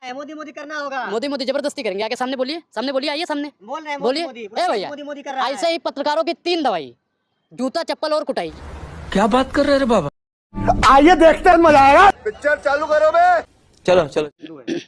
मोदी मोदी करना होगा। मोदी मोदी जबरदस्ती करेंगे, आके सामने बोलिए, आइए सामने बोल रहे हैं बोलिए। ए भैया, मोदी मोदी कर रहा है। ऐसे ही पत्रकारों की 3 दवाई, जूता चप्पल और कुटाई। क्या बात कर रहे रे बाबा। आइए देखते हैं, मजा आएगा। पिक्चर चालू करो बे। चलो चलो।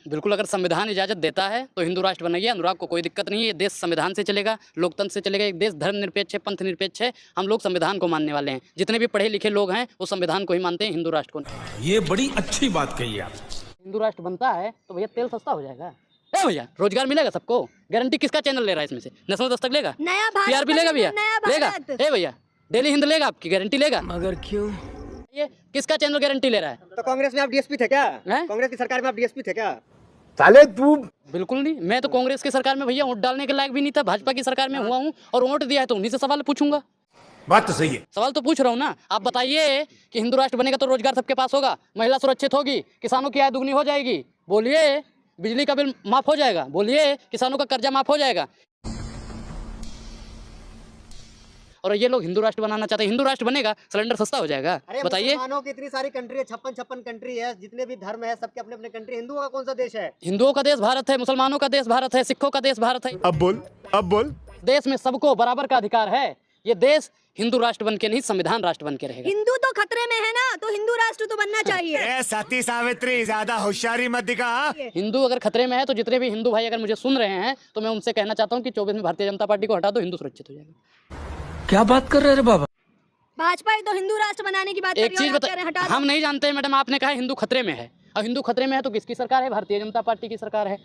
बिल्कुल, अगर संविधान इजाजत देता है तो हिंदू राष्ट्र बनाइए, अनुराग को कोई दिक्कत नहीं है। ये देश संविधान से चलेगा, लोकतंत्र से चलेगा। एक देश धर्मनिरपेक्ष है, पंथ निरपेक्ष है। हम लोग संविधान को मानने वाले हैं। जितने भी पढ़े लिखे लोग हैं वो संविधान को ही मानते हैं, हिंदू राष्ट्र को नहीं। ये बड़ी अच्छी बात कही आप। हिंदू राष्ट्र बनता है तो भैया तेल सस्ता हो जाएगा। ए भैया, रोजगार मिलेगा सबको। गारंटी किसका चैनल ले रहा है इसमें से? नेशनल दस्तक लेगा, नया भारत टीआरपी लेगा भैया, लेगा। भारत। ए भैया, डेली हिंद लेगा, आपकी गारंटी लेगा। मगर क्यों? ये किसका चैनल गारंटी ले रहा है? तो कांग्रेस में आप डीएसपी थे क्या? हैं? कांग्रेस की सरकार में आप डीएसपी थे क्या? साले तू बिल्कुल नहीं, मैं तो कांग्रेस की सरकार में भैया वोट डालने के लायक भी नहीं था। भाजपा की सरकार में हुआ हूँ और वोट दिया है, तो उन्हीं से सवाल पूछूंगा। बात तो सही है। सवाल तो पूछ रहा हूँ ना। आप बताइए कि हिंदू राष्ट्र बनेगा तो रोजगार सबके पास होगा, महिला सुरक्षित होगी, किसानों की आय दुगनी हो जाएगी। बोलिए, बिजली का बिल माफ हो जाएगा। बोलिए, किसानों का कर्जा माफ हो जाएगा। और ये लोग हिंदू राष्ट्र बनाना चाहते हैं। हिंदू राष्ट्र बनेगा, सिलेंडर सस्ता हो जाएगा। अरे बताइए, मुसलमानों की इतनी सारी कंट्री है, 56 कंट्री है, जितने भी धर्म है सबके अपने अपने कंट्री। हिंदुओं का कौन सा देश है? हिंदुओं का देश भारत है, मुसलमानों का देश भारत है, सिखों का देश भारत है। अब बोल। देश में सबको बराबर का अधिकार है। ये देश हिंदू राष्ट्र बन के नहीं, संविधान राष्ट्र बन के रहेगा। हिंदू तो खतरे में है ना, तो हिंदू राष्ट्र तो बनना चाहिए। सती सावित्री, ज्यादा होशियारी मत दिखा। हिंदू अगर खतरे में है तो जितने भी हिंदू भाई अगर मुझे सुन रहे हैं तो मैं उनसे कहना चाहता हूँ कि 24 में भारतीय जनता पार्टी को हटा दो, हिंदू सुरक्षित हो जाएगा। क्या बात कर रहे रे बाबा। भाजपा ही तो हिंदू राष्ट्र बनाने की बात कर एक रही चीज है और आप कह रहे हैं बता, हटा दो। हम नहीं जानते मैडम, आपने कहा हिंदू खतरे में है। और हिंदू खतरे में है तो किसकी सरकार है? भारतीय जनता पार्टी की सरकार है।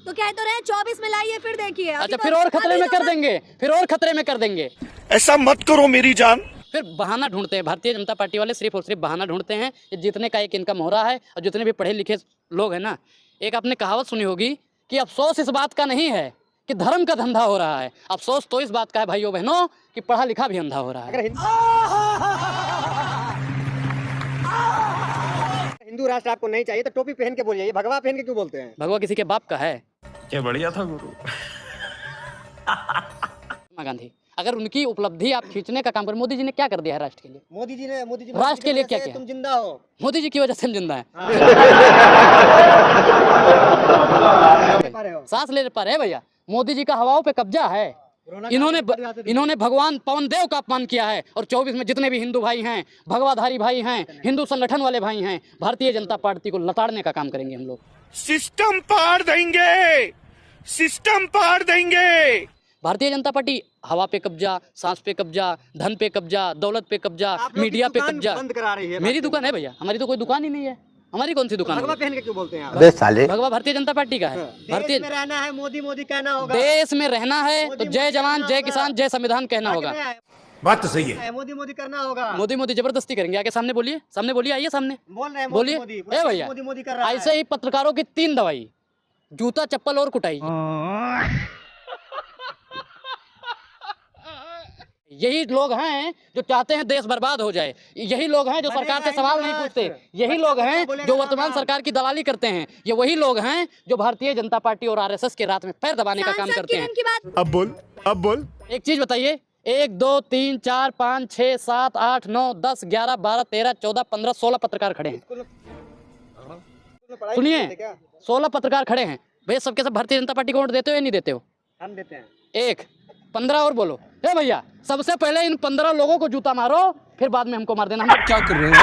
तो कह तो रहे 24 में लाइए, फिर देखिए। अच्छा, फिर और खतरे में कर देंगे, फिर और खतरे में कर देंगे। ऐसा मत करो मेरी जान। फिर बहाना ढूंढते हैं भारतीय जनता पार्टी वाले, सिर्फ और सिर्फ बहाना ढूंढते हैं। ये जीतने का एक इनका मोहरा है। और जितने भी पढ़े लिखे लोग हैं ना, एक आपने कहावत सुनी होगी कि अफसोस इस बात का नहीं है कि धर्म का धंधा हो रहा है, अफसोस तो इस बात का है भाइयों बहनों कि पढ़ा लिखा भी अंधा हो रहा है। हिंदू राष्ट्र आपको नहीं चाहिए तो टोपी पहन के बोलिए। भगवा पहन के क्यों बोलते हैं? भगवा किसी के बाप का है? क्या बढ़िया था गुरु। महात्मा गांधी, अगर उनकी उपलब्धि आप खींचने का काम करें। मोदी जी ने क्या कर दिया है राष्ट्र के लिए? मोदी जी राष्ट्र के लिए क्या वजह से किया? तुम जिंदा हो। मोदी जी की वजह से हम जिंदा हैं। सांस ले पा रहे हैं भैया। मोदी जी का हवाओं पे कब्जा है। इन्होंने भगवान पवन देव का अपमान किया है। और 24 में जितने भी हिंदू भाई हैं, भगवाधारी भाई हैं, हिंदू संगठन वाले भाई हैं, भारतीय जनता पार्टी को लताड़ने का काम करेंगे हम लोग। सिस्टम पार देंगे, सिस्टम पार देंगे। भारतीय जनता पार्टी हवा पे कब्जा, सांस पे कब्जा, धन पे कब्जा, दौलत पे कब्जा, आप लोग मीडिया की पे दुकान कब्जा। बंद करा रही है। मेरी दुकान है भैया, हमारी तो कोई दुकान ही नहीं है। हमारी कौन सी दुकान भगवा है? पहन के क्यों बोलते हैं आप? अबे साले। भगवा भारतीय जनता पार्टी का है। भारतीय देश में रहना है, मोदी मोदी कहना होगा। देश में रहना है तो मोदी जय मोदी जवान, कहना जय होगा। किसान, जय संविधान कहना होगा। बात तो सही है। मोदी मोदी करना होगा। मोदी मोदी जबरदस्ती करेंगे, आके सामने बोलिए, आइए सामने बोल रहे हैं बोलिए। मोदी ए भैया, मोदी मोदी कर रहा है। ऐसे ही पत्रकारों की 3 दवाई, जूता चप्पल और कुटाई। यही लोग हैं जो चाहते हैं देश बर्बाद हो जाए। यही लोग हैं जो सरकार से सवाल नहीं पूछते। यही लोग हैं जो वर्तमान सरकार की दलाली करते हैं। ये वही लोग हैं जो भारतीय जनता पार्टी और आरएसएस के रात में पैर दबाने का काम सांसद करते हैं। किरण की बात। अब बोल। एक चीज बताइए, 1 2 3 4 5 6 7 8 9 10 11 12 13 14 15 16 पत्रकार खड़े हैं। सुनिए, 16 पत्रकार खड़े हैं भैया। सबके सब भारतीय जनता पार्टी को वोट देते हो या नहीं देते हो? हम देते हैं। 1 15 और बोलो। ए भैया, सबसे पहले इन 15 लोगों को जूता मारो, फिर बाद में हमको मार देना। हम क्या कर रहे हो?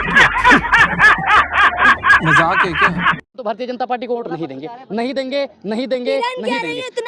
मजाक है क्या? तो भारतीय जनता पार्टी को वोट नहीं देंगे, नहीं देंगे, नहीं देंगे, किरण नहीं कह रही है देंगे। इतना